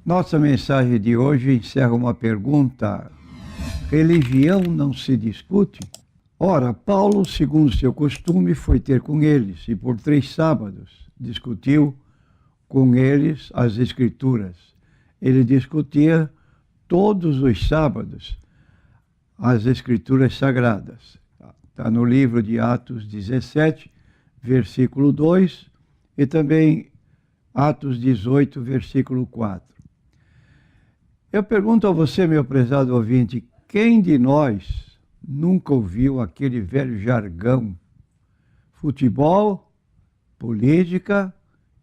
Nossa mensagem de hoje encerra uma pergunta: religião não se discute? Ora, Paulo, segundo seu costume, foi ter com eles e por 3 sábados discutiu com eles as Escrituras. Ele discutia todos os sábados as Escrituras Sagradas. Está no livro de Atos 17, versículo 2, e também Atos 18, versículo 4. Eu pergunto a você, meu prezado ouvinte, quem de nós nunca ouviu aquele velho jargão? Futebol, política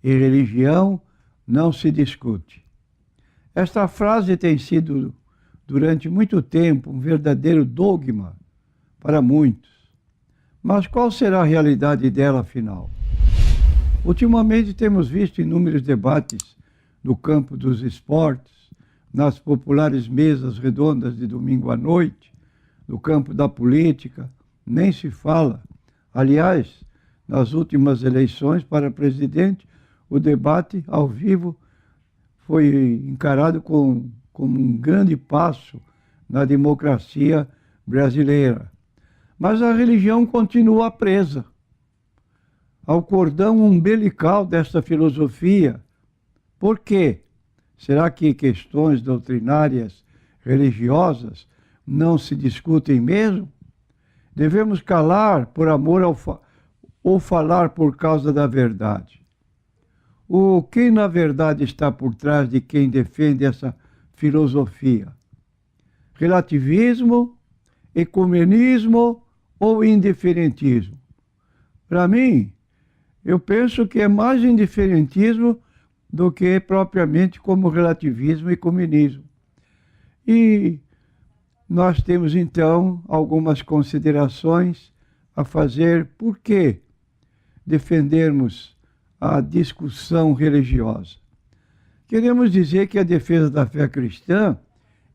e religião não se discute. Esta frase tem sido, durante muito tempo, um verdadeiro dogma para muitos. Mas qual será a realidade dela, afinal? Ultimamente temos visto inúmeros debates no campo dos esportes, nas populares mesas redondas de domingo à noite, no campo da política, nem se fala. Aliás, nas últimas eleições para presidente, o debate ao vivo foi encarado como um grande passo na democracia brasileira. Mas a religião continua presa ao cordão umbilical desta filosofia. Por quê? Será que questões doutrinárias religiosas não se discutem mesmo? Devemos calar por amor ou falar por causa da verdade? O que na verdade está por trás de quem defende essa filosofia? Relativismo, ecumenismo ou indiferentismo? Para mim, eu penso que é mais indiferentismo do que propriamente como relativismo e ecumenismo. E nós temos então algumas considerações a fazer por que defendermos a discussão religiosa. Queremos dizer que a defesa da fé cristã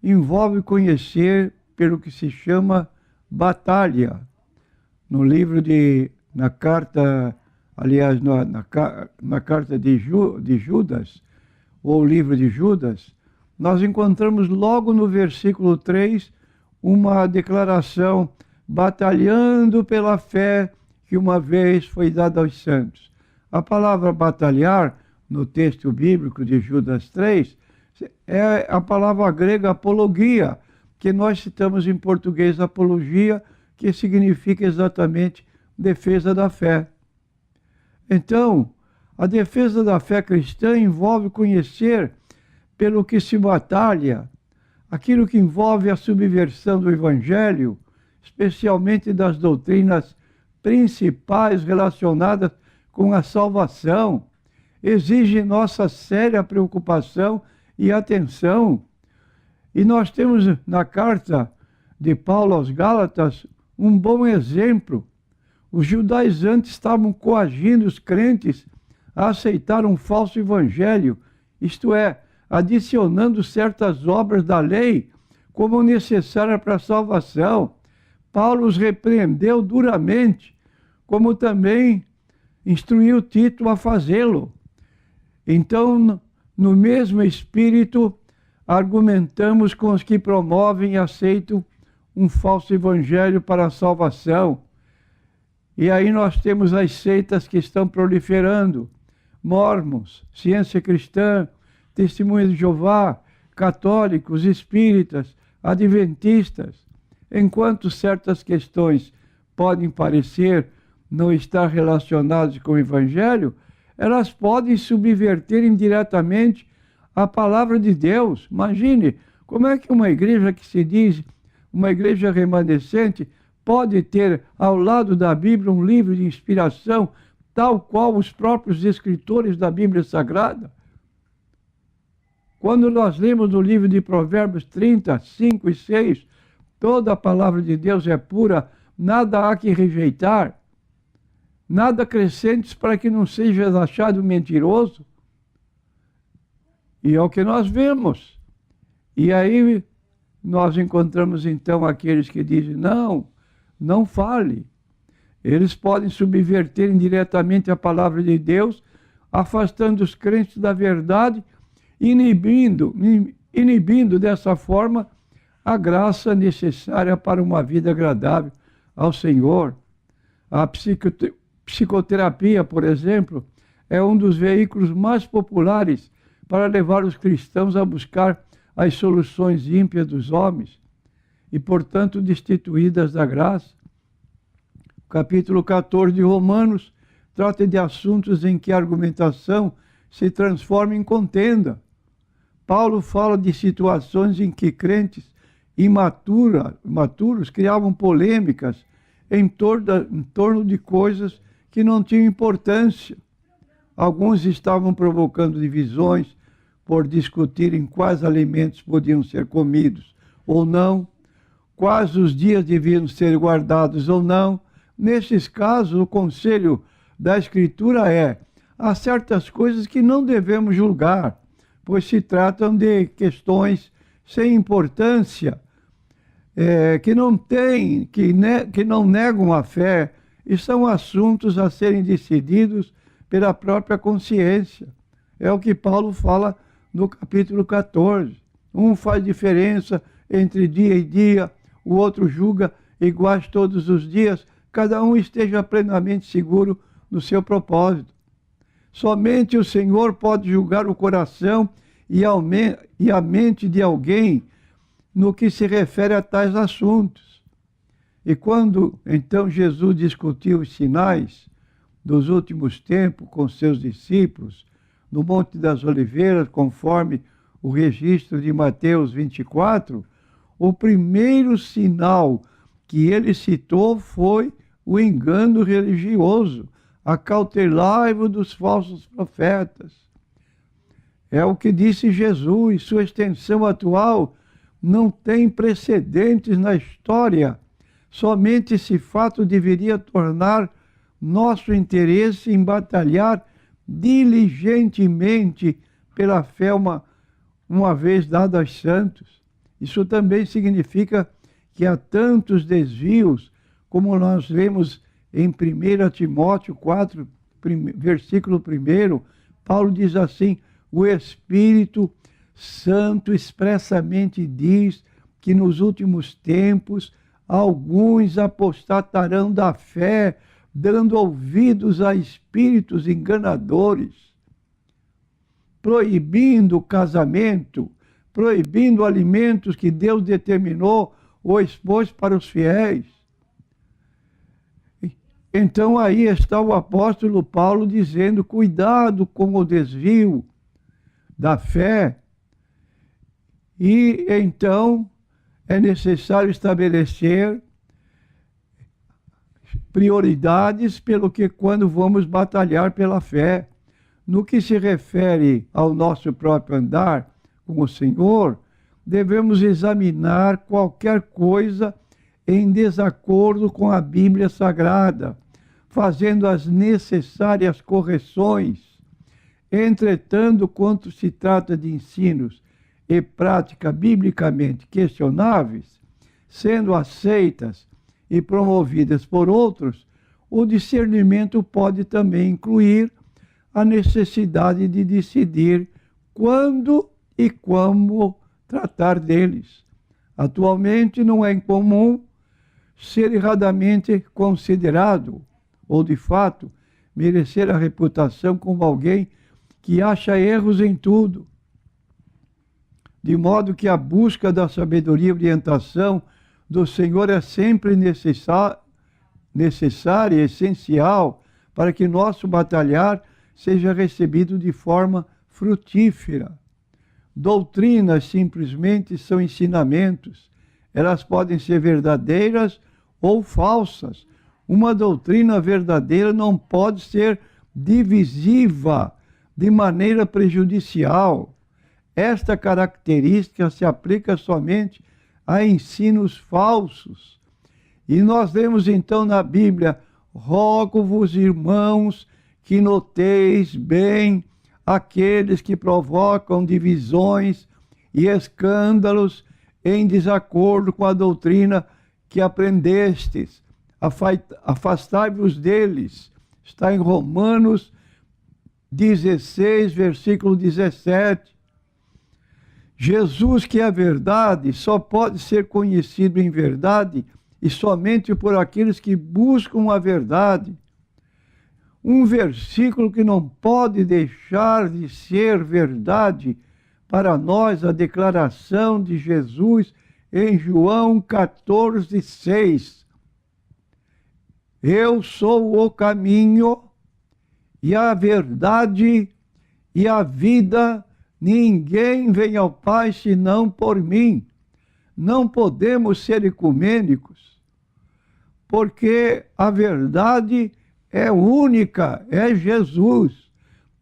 envolve conhecer pelo que se chama batalha. No livro na carta, aliás, na carta de Judas, ou o livro de Judas, nós encontramos logo no versículo 3 uma declaração: batalhando pela fé que uma vez foi dada aos santos. A palavra batalhar, no texto bíblico de Judas 3, é a palavra grega apologia, que nós citamos em português apologia, que significa exatamente defesa da fé. Então, a defesa da fé cristã envolve conhecer pelo que se batalha, aquilo que envolve a subversão do Evangelho, especialmente das doutrinas principais relacionadas com a salvação, exige nossa séria preocupação e atenção. E nós temos na carta de Paulo aos Gálatas um bom exemplo. Os judaizantes estavam coagindo os crentes a aceitar um falso evangelho, isto é, adicionando certas obras da lei como necessárias para a salvação. Paulo os repreendeu duramente, como também instruiu Tito a fazê-lo. Então, no mesmo espírito, argumentamos com os que promovem e aceitam um falso evangelho para a salvação. E aí nós temos as seitas que estão proliferando: Mórmons, Ciência Cristã, Testemunha de Jeová, católicos, espíritas, adventistas. Enquanto certas questões podem parecer não estar relacionadas com o Evangelho, elas podem subverter indiretamente a palavra de Deus. Imagine como é que uma igreja que se diz uma igreja remanescente pode ter ao lado da Bíblia um livro de inspiração, tal qual os próprios escritores da Bíblia Sagrada. Quando nós lemos no livro de Provérbios 30, 5 e 6, toda a palavra de Deus é pura, nada há que rejeitar, nada acrescentes para que não seja achado mentiroso. E é o que nós vemos. E aí nós encontramos então aqueles que dizem: não fale. Eles podem subverter indiretamente a palavra de Deus, afastando os crentes da verdade inibindo dessa forma a graça necessária para uma vida agradável ao Senhor. A psicoterapia, por exemplo, é um dos veículos mais populares para levar os cristãos a buscar as soluções ímpias dos homens e, portanto, destituídas da graça. O capítulo 14 de Romanos trata de assuntos em que a argumentação se transforma em contenda. Paulo fala de situações em que crentes imaturos criavam polêmicas em torno de coisas que não tinham importância. Alguns estavam provocando divisões por discutirem quais alimentos podiam ser comidos ou não, quais os dias deviam ser guardados ou não. Nesses casos, o conselho da Escritura é: há certas coisas que não devemos julgar, pois se tratam de questões sem importância, que não negam a fé, e são assuntos a serem decididos pela própria consciência. É o que Paulo fala no capítulo 14. Um faz diferença entre dia e dia, o outro julga iguais todos os dias, cada um esteja plenamente seguro no seu propósito. Somente o Senhor pode julgar o coração e a mente de alguém no que se refere a tais assuntos. E quando então Jesus discutiu os sinais dos últimos tempos com seus discípulos no Monte das Oliveiras, conforme o registro de Mateus 24, o primeiro sinal que ele citou foi o engano religioso. Acautelai-vos dos falsos profetas. É o que disse Jesus. Sua extensão atual não tem precedentes na história. Somente esse fato deveria tornar nosso interesse em batalhar diligentemente pela fé uma vez dada aos santos. Isso também significa que há tantos desvios, como nós vemos em 1 Timóteo 4, versículo 1, Paulo diz assim: o Espírito Santo expressamente diz que nos últimos tempos alguns apostatarão da fé, dando ouvidos a espíritos enganadores, proibindo o casamento, proibindo alimentos que Deus determinou ou expôs para os fiéis. Então aí está o apóstolo Paulo dizendo: cuidado com o desvio da fé. E então é necessário estabelecer prioridades pelo que quando vamos batalhar pela fé. No que se refere ao nosso próprio andar com o Senhor, devemos examinar qualquer coisa em desacordo com a Bíblia Sagrada, fazendo as necessárias correções. Entretanto, quando se trata de ensinos e prática biblicamente questionáveis, sendo aceitas e promovidas por outros, o discernimento pode também incluir a necessidade de decidir quando e como tratar deles. Atualmente não é incomum ser erradamente considerado, ou de fato merecer a reputação como alguém que acha erros em tudo. De modo que a busca da sabedoria e orientação do Senhor é sempre necessária e essencial para que nosso batalhar seja recebido de forma frutífera. Doutrinas simplesmente são ensinamentos. Elas podem ser verdadeiras ou falsas. Uma doutrina verdadeira não pode ser divisiva de maneira prejudicial. Esta característica se aplica somente a ensinos falsos. E nós lemos então na Bíblia: rogo-vos, irmãos, que noteis bem aqueles que provocam divisões e escândalos em desacordo com a doutrina que aprendestes. Afastai-vos deles. Está em Romanos 16, versículo 17. Jesus, que é a verdade, só pode ser conhecido em verdade e somente por aqueles que buscam a verdade. Um versículo que não pode deixar de ser verdade para nós, a declaração de Jesus em João 14,6. Eu sou o caminho e a verdade e a vida, ninguém vem ao Pai senão por mim. Não podemos ser ecumênicos, porque a verdade é única, é Jesus.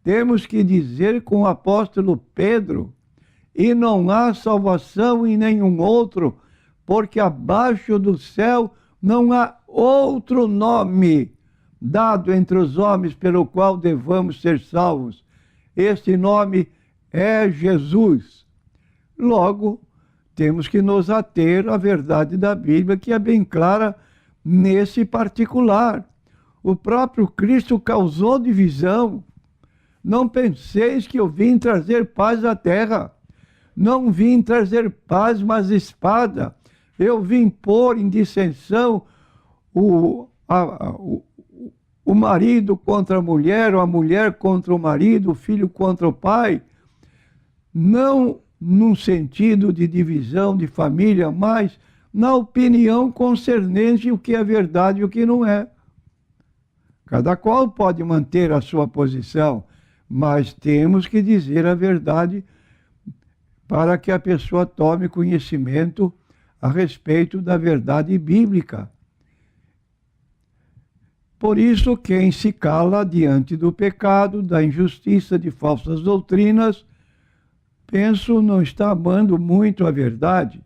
Temos que dizer com o apóstolo Pedro, e não há salvação em nenhum outro, porque abaixo do céu não há outro nome dado entre os homens pelo qual devamos ser salvos. Este nome é Jesus. Logo, temos que nos ater à verdade da Bíblia, que é bem clara nesse particular. O próprio Cristo causou divisão. Não penseis que eu vim trazer paz à terra. Não vim trazer paz, mas espada. Eu vim pôr em dissensão o marido contra a mulher, ou a mulher contra o marido, o filho contra o pai. Não num sentido de divisão de família, mas na opinião concernente o que é verdade e o que não é. Cada qual pode manter a sua posição, mas temos que dizer a verdade para que a pessoa tome conhecimento a respeito da verdade bíblica. Por isso, quem se cala diante do pecado, da injustiça, de falsas doutrinas, penso, não está amando muito a verdade.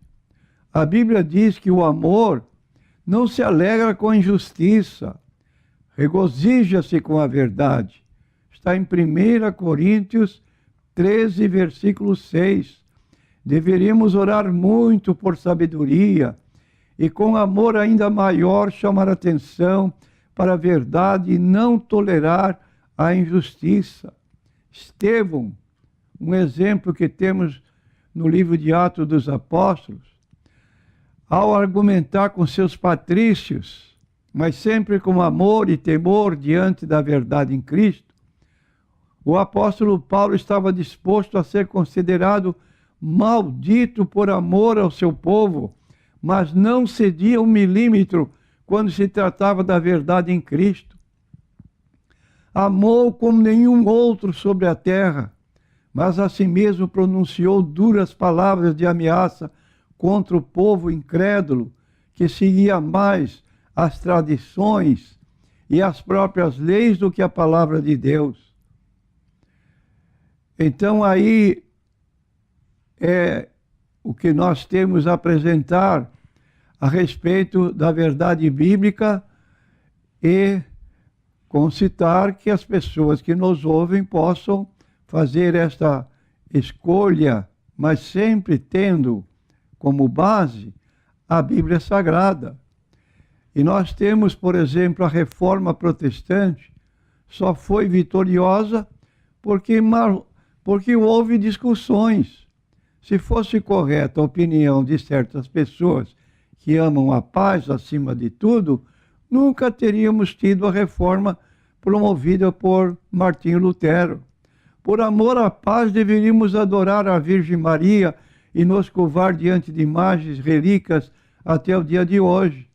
A Bíblia diz que o amor não se alegra com a injustiça, regozija-se com a verdade. Está em 1 Coríntios 13, versículo 6. Deveríamos orar muito por sabedoria e com amor ainda maior chamar atenção para a verdade e não tolerar a injustiça. Estevão, um exemplo que temos no livro de Atos dos Apóstolos, ao argumentar com seus patrícios, mas sempre com amor e temor diante da verdade em Cristo, o apóstolo Paulo estava disposto a ser considerado maldito por amor ao seu povo, mas não cedia 1 milímetro quando se tratava da verdade em Cristo. Amou como nenhum outro sobre a terra, mas a si mesmo pronunciou duras palavras de ameaça contra o povo incrédulo, que seguia mais as tradições e as próprias leis do que a palavra de Deus. Então aí é o que nós temos a apresentar a respeito da verdade bíblica e concitar que as pessoas que nos ouvem possam fazer esta escolha, mas sempre tendo como base a Bíblia Sagrada. E nós temos, por exemplo, a Reforma Protestante só foi vitoriosa porque houve discussões. Se fosse correta a opinião de certas pessoas que amam a paz acima de tudo, nunca teríamos tido a reforma promovida por Martinho Lutero. Por amor à paz, deveríamos adorar a Virgem Maria e nos curvar diante de imagens relíquias até o dia de hoje.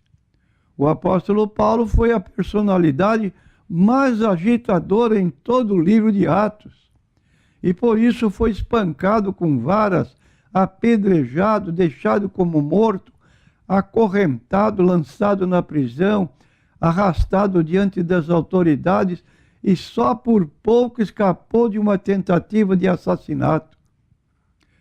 O apóstolo Paulo foi a personalidade mais agitadora em todo o livro de Atos. E por isso foi espancado com varas, apedrejado, deixado como morto, acorrentado, lançado na prisão, arrastado diante das autoridades e só por pouco escapou de uma tentativa de assassinato.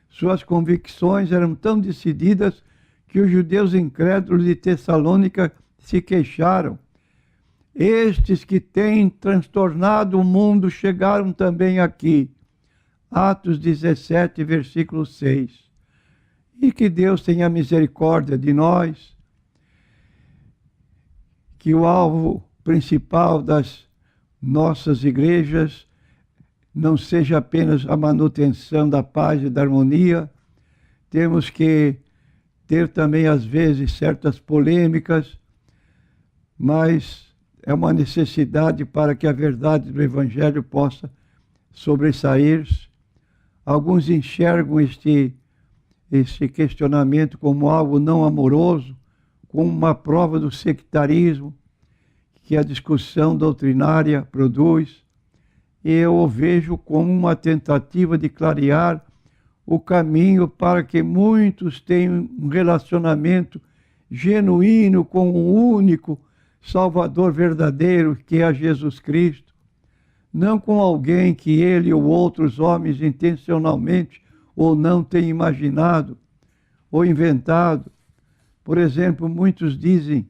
Suas convicções eram tão decididas que os judeus incrédulos de Tessalônica se queixaram. Estes que têm transtornado o mundo chegaram também aqui. Atos 17, versículo 6. E que Deus tenha misericórdia de nós, que o alvo principal das nossas igrejas não seja apenas a manutenção da paz e da harmonia, temos que ter também, às vezes, certas polêmicas, mas é uma necessidade para que a verdade do Evangelho possa sobressair. Alguns enxergam este questionamento como algo não amoroso, como uma prova do sectarismo que a discussão doutrinária produz. E eu o vejo como uma tentativa de clarear o caminho para que muitos tenham um relacionamento genuíno com o único Salvador verdadeiro, que é Jesus Cristo, não com alguém que ele ou outros homens intencionalmente ou não têm imaginado ou inventado. Por exemplo, muitos dizem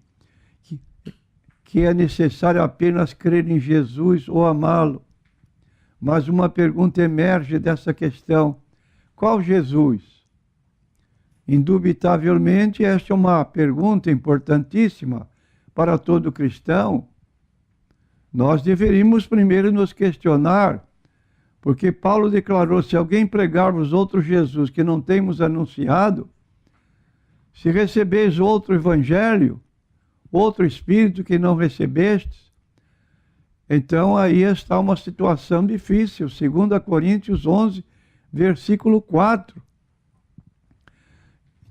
que é necessário apenas crer em Jesus ou amá-lo. Mas uma pergunta emerge dessa questão: qual Jesus? Indubitavelmente, esta é uma pergunta importantíssima para todo cristão. Nós deveríamos primeiro nos questionar, porque Paulo declarou: se alguém pregar-vos outro Jesus que não temos anunciado, se recebeis outro evangelho, outro espírito que não recebestes, então aí está uma situação difícil. 2 Coríntios 11, versículo 4.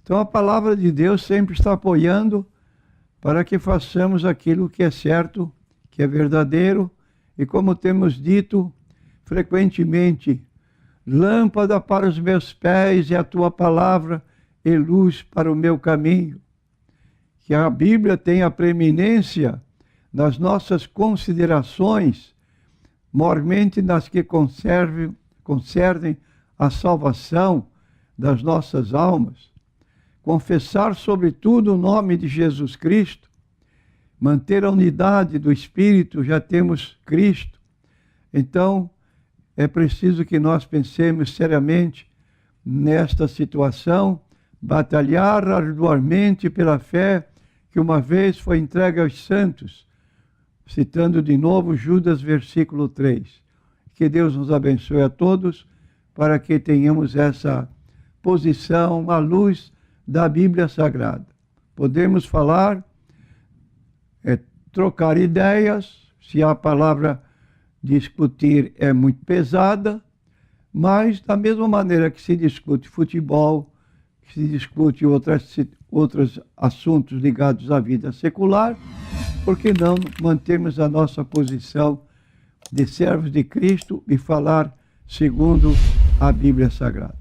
Então a palavra de Deus sempre está apoiando para que façamos aquilo que é certo, que é verdadeiro, e como temos dito frequentemente, lâmpada para os meus pés é a tua palavra e luz para o meu caminho. Que a Bíblia tenha a preeminência nas nossas considerações, mormente nas que concernem a salvação das nossas almas. Confessar sobretudo o nome de Jesus Cristo, manter a unidade do Espírito, já temos Cristo. Então, é preciso que nós pensemos seriamente nesta situação, batalhar arduamente pela fé que uma vez foi entregue aos santos, citando de novo Judas, versículo 3. Que Deus nos abençoe a todos, para que tenhamos essa posição à luz da Bíblia Sagrada. Podemos falar, trocar ideias, se a palavra discutir é muito pesada, mas da mesma maneira que se discute futebol, que se discute outros assuntos ligados à vida secular, por que não mantermos a nossa posição de servos de Cristo e falar segundo a Bíblia Sagrada?